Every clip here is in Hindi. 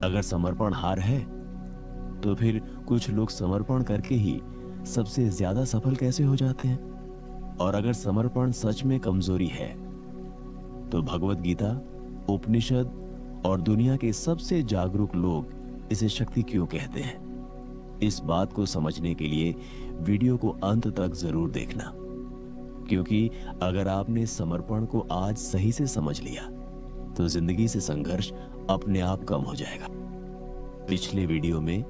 अगर समर्पण हार है तो फिर कुछ लोग समर्पण करके ही सबसे ज्यादा सफल कैसे हो जाते हैं? और अगर समर्पण सच में कमजोरी है तो भगवत गीता, उपनिषद और दुनिया के सबसे जागरूक लोग इसे शक्ति क्यों कहते हैं? इस बात को समझने के लिए वीडियो को अंत तक जरूर देखना, क्योंकि अगर आपने समर्पण को आज सही से समझ लिया तो जिंदगी से संघर्ष अपने आप कम हो जाएगा। पिछले वीडियो में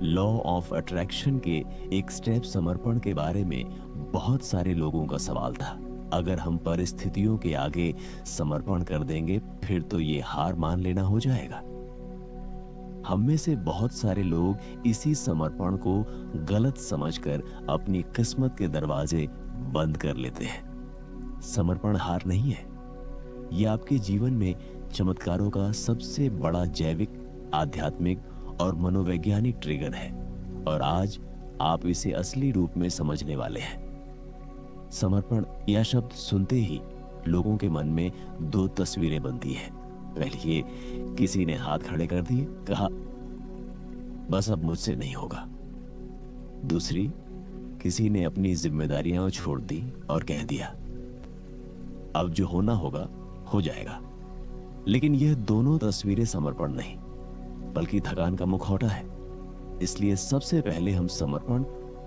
लॉ ऑफ अट्रैक्शन के एक स्टेप समर्पण के बारे में बहुत सारे लोगों का सवाल था। अगर हम परिस्थितियों के आगे समर्पण कर देंगे फिर तो ये हार मान लेना हो जाएगा। हम में से बहुत सारे लोग इसी समर्पण को गलत समझकर अपनी किस्मत के दरवाजे बंद कर लेते हैं। समर्पण हार नहीं है, यह आपके जीवन में चमत्कारों का सबसे बड़ा जैविक, आध्यात्मिक और मनोवैज्ञानिक ट्रिगर है और आज आप इसे असली रूप में समझने वाले हैं। समर्पण यह शब्द सुनते ही लोगों के मन में दो तस्वीरें बनती हैं। पहली ये, किसी ने हाथ खड़े कर दिए, कहा बस अब मुझसे नहीं होगा। दूसरी, किसी ने अपनी जिम्मेदारियां छोड़ दी और कह दिया अब जो होना होगा हो जाएगा। लेकिन यह दोनों तस्वीरें समर्पण नहीं बल्कि थकान का मुखौटा है। इसलिए सबसे पहले हम समर्पण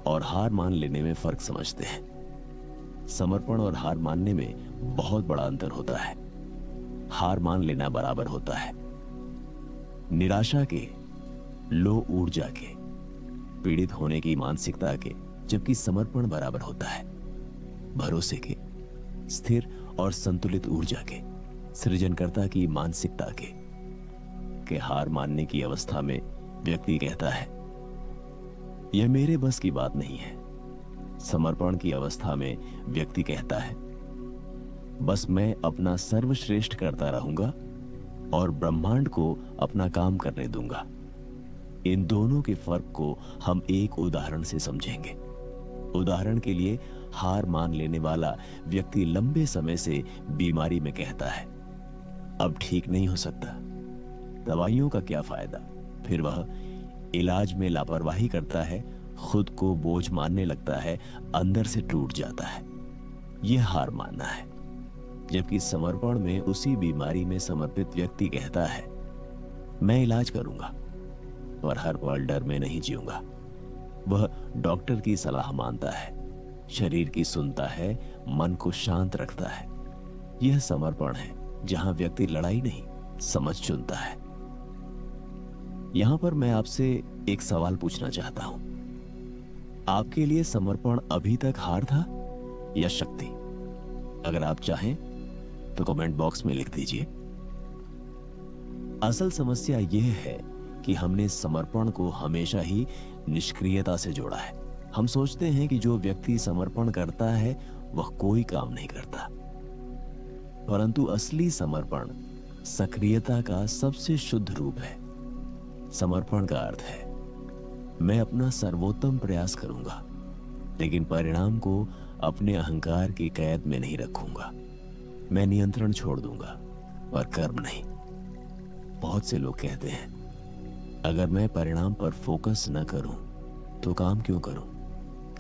और हार मान लेने में फर्क समझते हैं। समर्पण और हार मानने में बहुत बड़ा अंतर होता है। हार मान लेना बराबर होता है निराशा के, लो ऊर्जा के, पीड़ित होने की मानसिकता के, जबकि समर्पण बराबर होता है भरोसे के, स्थिर और संतुलित ऊर्जा के, सृजनकर्ता की मानसिकता के हार मानने की अवस्था में व्यक्ति कहता है यह मेरे बस की बात नहीं है। समर्पण की अवस्था में व्यक्ति कहता है बस मैं अपना सर्वश्रेष्ठ करता रहूंगा और ब्रह्मांड को अपना काम करने दूंगा। इन दोनों के फर्क को हम एक उदाहरण से समझेंगे। उदाहरण के लिए, हार मान लेने वाला व्यक्ति लंबे समय से बीमारी में कहता है अब ठीक नहीं हो सकता, दवाइयों का क्या फायदा। फिर वह इलाज में लापरवाही करता है, खुद को बोझ मानने लगता है, अंदर से टूट जाता है। यह हार मानना है। जबकि समर्पण में उसी बीमारी में समर्पित व्यक्ति कहता है मैं इलाज करूंगा पर हर पल डर में नहीं जीऊंगा। वह डॉक्टर की सलाह मानता है, शरीर की सुनता है, मन को शांत रखता है। यह समर्पण है जहां व्यक्ति लड़ाई नहीं, समझ चुनता है। यहां पर मैं आपसे एक सवाल पूछना चाहता हूं। आपके लिए समर्पण अभी तक हार था या शक्ति? अगर आप चाहें तो कमेंट बॉक्स में लिख दीजिए। असल समस्या यह है कि हमने समर्पण को हमेशा ही निष्क्रियता से जोड़ा है। हम सोचते हैं कि जो व्यक्ति समर्पण करता है वह कोई काम नहीं करता, परंतु असली समर्पण सक्रियता का सबसे शुद्ध रूप है। समर्पण का अर्थ है मैं अपना सर्वोत्तम प्रयास करूंगा लेकिन परिणाम को अपने अहंकार की कैद में नहीं रखूंगा। मैं नियंत्रण छोड़ दूंगा और कर्म नहीं। बहुत से लोग कहते हैं अगर मैं परिणाम पर फोकस न करूं तो काम क्यों करूं।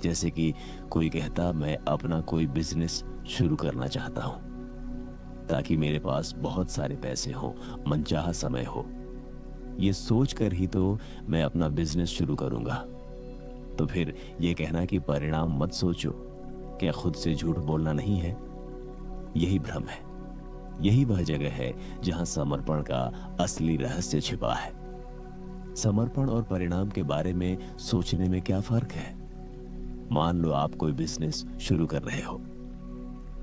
जैसे कि कोई कहता मैं अपना कोई बिजनेस शुरू करना चाहता हूं ताकि मेरे पास बहुत सारे पैसे हो, मनचाहा समय हो। ये सोच कर ही तो मैं अपना बिजनेस शुरू करूंगा। तो फिर ये कहना कि परिणाम मत सोचो, क्या खुद से झूठ बोलना नहीं है? यही भ्रम है। यही वह जगह है जहां समर्पण का असली रहस्य छिपा है। समर्पण और परिणाम के बारे में सोचने में क्या फर्क है? मान लो आप कोई बिजनेस शुरू कर रहे हो।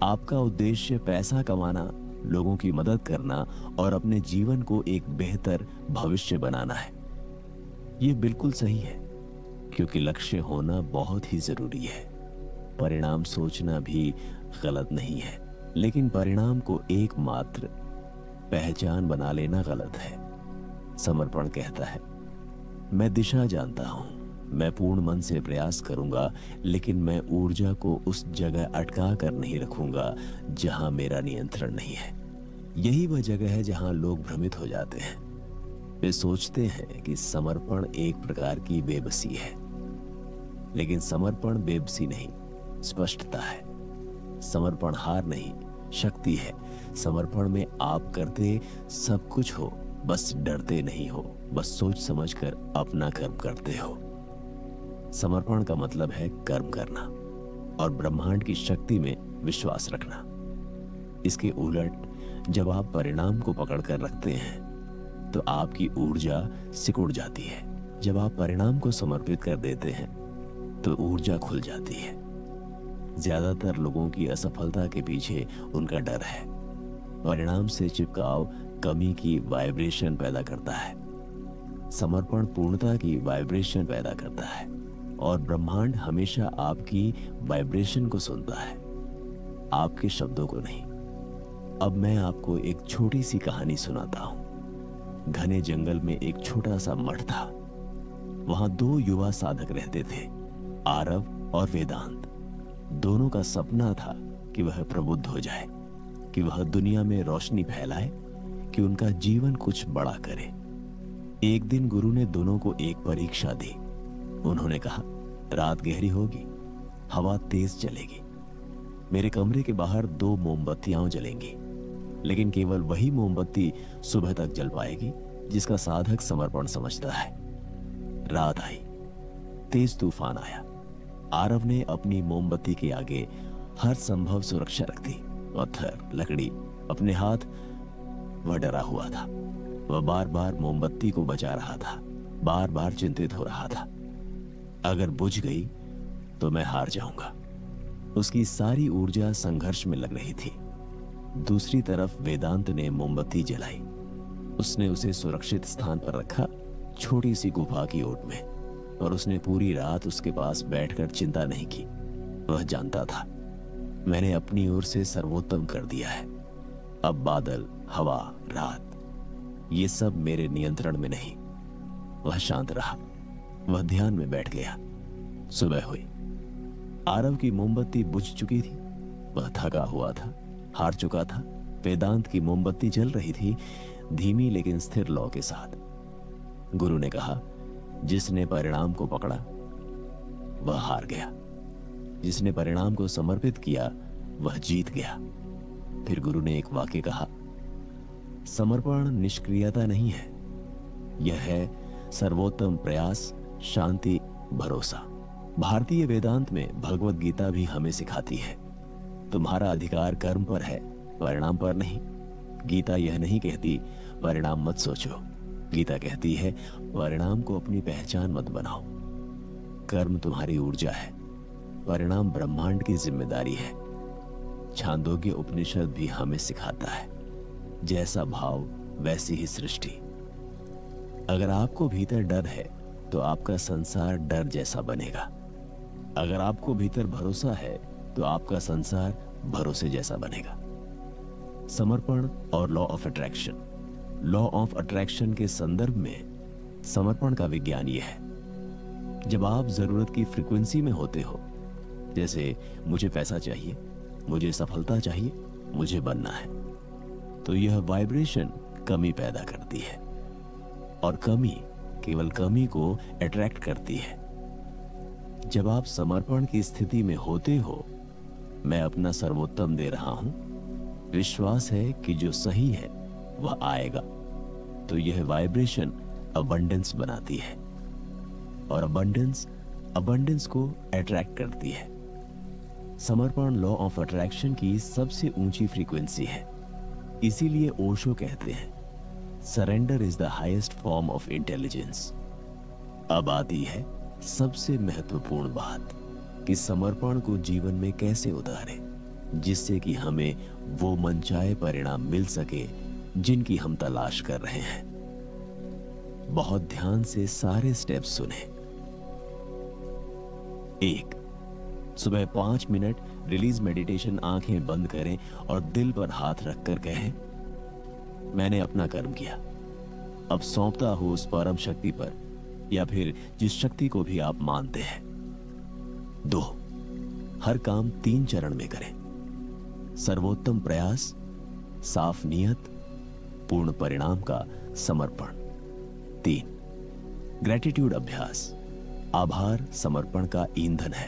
आपका उद्देश्य पैसा कमाना, लोगों की मदद करना और अपने जीवन को एक बेहतर भविष्य बनाना है। यह बिल्कुल सही है क्योंकि लक्ष्य होना बहुत ही जरूरी है। परिणाम सोचना भी गलत नहीं है, लेकिन परिणाम को एकमात्र पहचान बना लेना गलत है। समर्पण कहता है मैं दिशा जानता हूं, मैं पूर्ण मन से प्रयास करूंगा लेकिन मैं ऊर्जा को उस जगह अटका कर नहीं रखूंगा जहां मेरा नियंत्रण नहीं है। यही वह जगह है जहां लोग भ्रमित हो जाते हैं। वे सोचते हैं कि समर्पण एक प्रकार की बेबसी है, लेकिन समर्पण बेबसी नहीं, स्पष्टता है। समर्पण हार नहीं, शक्ति है। समर्पण में आप करते सब कुछ हो, बस डरते नहीं हो, बस सोच समझकर अपना कर्म करते हो। समर्पण का मतलब है कर्म करना और ब्रह्मांड की शक्ति में विश्वास रखना। इसके उलट जब आप परिणाम को पकड़कर रखते हैं तो आपकी ऊर्जा सिकुड़ जाती है। जब आप परिणाम को समर्पित कर देते हैं तो ऊर्जा खुल जाती है। ज्यादातर लोगों की असफलता के पीछे उनका डर है। परिणाम से चिपकाव कमी की वाइब्रेशन पैदा करता है। समर्पण पूर्णता की वाइब्रेशन पैदा करता है और ब्रह्मांड हमेशा आपकी वाइब्रेशन को सुनता है, आपके शब्दों को नहीं। अब मैं आपको एक छोटी सी कहानी सुनाता हूं। घने जंगल में एक छोटा सा मठ था। वहां दो युवा साधक रहते थे, आरव और वेदांत। दोनों का सपना था कि वह प्रबुद्ध हो जाए, कि वह दुनिया में रोशनी फैलाए, कि उनका जीवन कुछ बड़ा करे। एक दिन गुरु ने दोनों को एक परीक्षा दी। उन्होंने कहा, रात गहरी होगी, हवा तेज चलेगी, मेरे कमरे के बाहर 2 मोमबत्तियां जलेंगी, लेकिन केवल वही मोमबत्ती सुबह तक जल पाएगी जिसका साधक समर्पण समझता है। रात आई, तेज तूफान आया। आरव ने अपनी मोमबत्ती के आगे हर संभव सुरक्षा रख दी, पत्थर, लकड़ी, अपने हाथ। वह डरा हुआ था। वह बार बार मोमबत्ती को बचा रहा था, बार बार चिंतित हो रहा था। अगर बुझ गई तो मैं हार जाऊंगा। उसकी सारी ऊर्जा संघर्ष में लग रही थी। दूसरी तरफ वेदांत ने मोमबत्ती जलाई। उसने उसे सुरक्षित स्थान पर रखा, छोटी सी गुफा की ओट में, और उसने पूरी रात उसके पास बैठकर चिंता नहीं की। वह जानता था, मैंने अपनी ओर से सर्वोत्तम कर दिया है। अब बादल, हवा, रात, ये सब मेरे नियंत्रण में नहीं। वह शांत रहा। वह ध्यान में बैठ गया। सुबह हुई। आरव की मोमबत्ती बुझ चुकी थी। वह थका हुआ था, हार चुका था। वेदांत की मोमबत्ती जल रही थी, धीमी लेकिन स्थिर लौ के साथ। गुरु ने कहा, जिसने परिणाम को पकड़ा वह हार गया, जिसने परिणाम को समर्पित किया वह जीत गया। फिर गुरु ने एक वाक्य कहा, समर्पण निष्क्रियता नहीं है, यह है सर्वोत्तम प्रयास, शांति, भरोसा। भारतीय वेदांत में भगवत गीता भी हमें सिखाती है, तुम्हारा अधिकार कर्म पर है, परिणाम पर नहीं। गीता यह नहीं कहती परिणाम मत सोचो। गीता कहती है परिणाम को अपनी पहचान मत बनाओ। कर्म तुम्हारी ऊर्जा है, परिणाम ब्रह्मांड की जिम्मेदारी है। छांदोग्य उपनिषद भी हमें सिखाता है, जैसा भाव वैसी ही सृष्टि। अगर आपको भीतर डर है तो आपका संसार डर जैसा बनेगा। अगर आपको भीतर भरोसा है तो आपका संसार भरोसे जैसा बनेगा। समर्पण और law of attraction. Law of attraction के संदर्भ में समर्पण का विज्ञान यह है, जब आप जरूरत की फ्रीक्वेंसी में होते हो, जैसे मुझे पैसा चाहिए, मुझे सफलता चाहिए, मुझे बनना है, तो यह वाइब्रेशन कमी पैदा करती है, और कमी केवल कमी को अट्रैक्ट करती है। जब आप समर्पण की स्थिति में होते हो, मैं अपना सर्वोत्तम दे रहा हूं, विश्वास है कि जो सही है वह आएगा, तो यह वाइब्रेशन अबंडेंस बनाती है, और अबंडेंस को अट्रैक्ट करती है। समर्पण लॉ ऑफ अट्रैक्शन की सबसे ऊंची फ्रीक्वेंसी है। इसीलिए ओशो कहते हैं, surrender is the highest form of intelligence. अब आती है सबसे महत्वपूर्ण बात कि समर्पण को जीवन में कैसे उतारें, जिससे कि हमें वो मनचाहे परिणाम मिल सके जिनकी हम तलाश कर रहे हैं। बहुत ध्यान से सारे स्टेप्स सुने। 1, सुबह 5 मिनट रिलीज मेडिटेशन। आंखें बंद करें और दिल पर हाथ रखकर कहें, मैंने अपना कर्म किया, अब सौंपता हूं उस परम शक्ति पर, या फिर जिस शक्ति को भी आप मानते हैं। 2, हर काम 3 चरण में करें। सर्वोत्तम प्रयास, साफ नियत, पूर्ण परिणाम का समर्पण। 3, ग्रेटिट्यूड अभ्यास। आभार समर्पण का ईंधन है।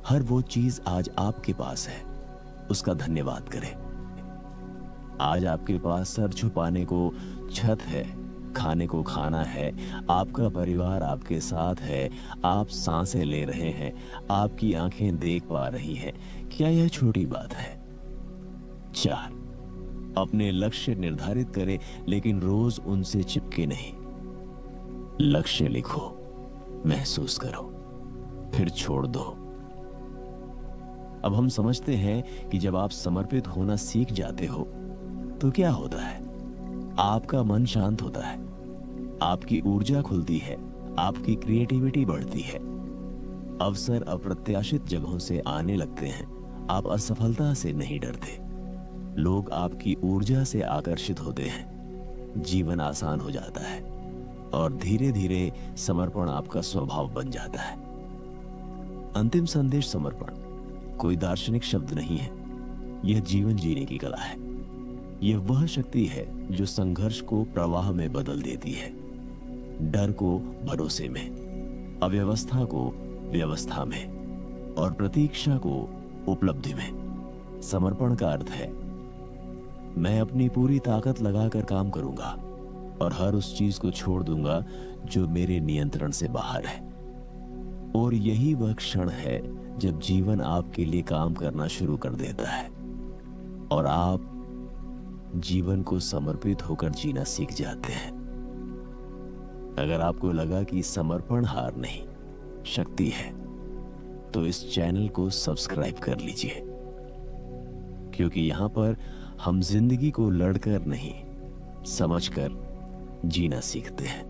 हर वो चीज आज आपके पास है, उसका धन्यवाद करें। आज आपके पास सर छुपाने को छत है, खाने को खाना है, आपका परिवार आपके साथ है, आप सांसें ले रहे हैं, आपकी आंखें देख पा रही हैं। क्या यह छोटी बात है? 4, अपने लक्ष्य निर्धारित करें, लेकिन रोज उनसे चिपके नहीं। लक्ष्य लिखो, महसूस करो, फिर छोड़ दो। अब हम समझते हैं कि जब आप समर्पित होना सीख जाते हो तो क्या होता है। आपका मन शांत होता है, आपकी ऊर्जा खुलती है, आपकी क्रिएटिविटी बढ़ती है, अवसर अप्रत्याशित जगहों से आने लगते हैं। आप असफलता से नहीं डरते, लोग आपकी ऊर्जा से आकर्षित होते हैं। जीवन आसान हो जाता है और धीरे धीरे समर्पण आपका स्वभाव बन जाता है। अंतिम संदेश समर्पण कोई दार्शनिक शब्द नहीं है, यह जीवन जीने की कला है। यह वह शक्ति है जो संघर्ष को प्रवाह में बदल देती है, डर को भरोसे में, अव्यवस्था को व्यवस्था में और प्रतीक्षा को उपलब्धि में। समर्पण का अर्थ है मैं अपनी पूरी ताकत लगाकर काम करूंगा और हर उस चीज को छोड़ दूंगा जो मेरे नियंत्रण से बाहर है। और यही वह क्षण है जब जीवन आपके लिए काम करना शुरू कर देता है और आप जीवन को समर्पित होकर जीना सीख जाते हैं। अगर आपको लगा कि समर्पण हार नहीं, शक्ति है, तो इस चैनल को सब्सक्राइब कर लीजिए, क्योंकि यहां पर हम जिंदगी को लड़कर नहीं, समझकर जीना सीखते हैं।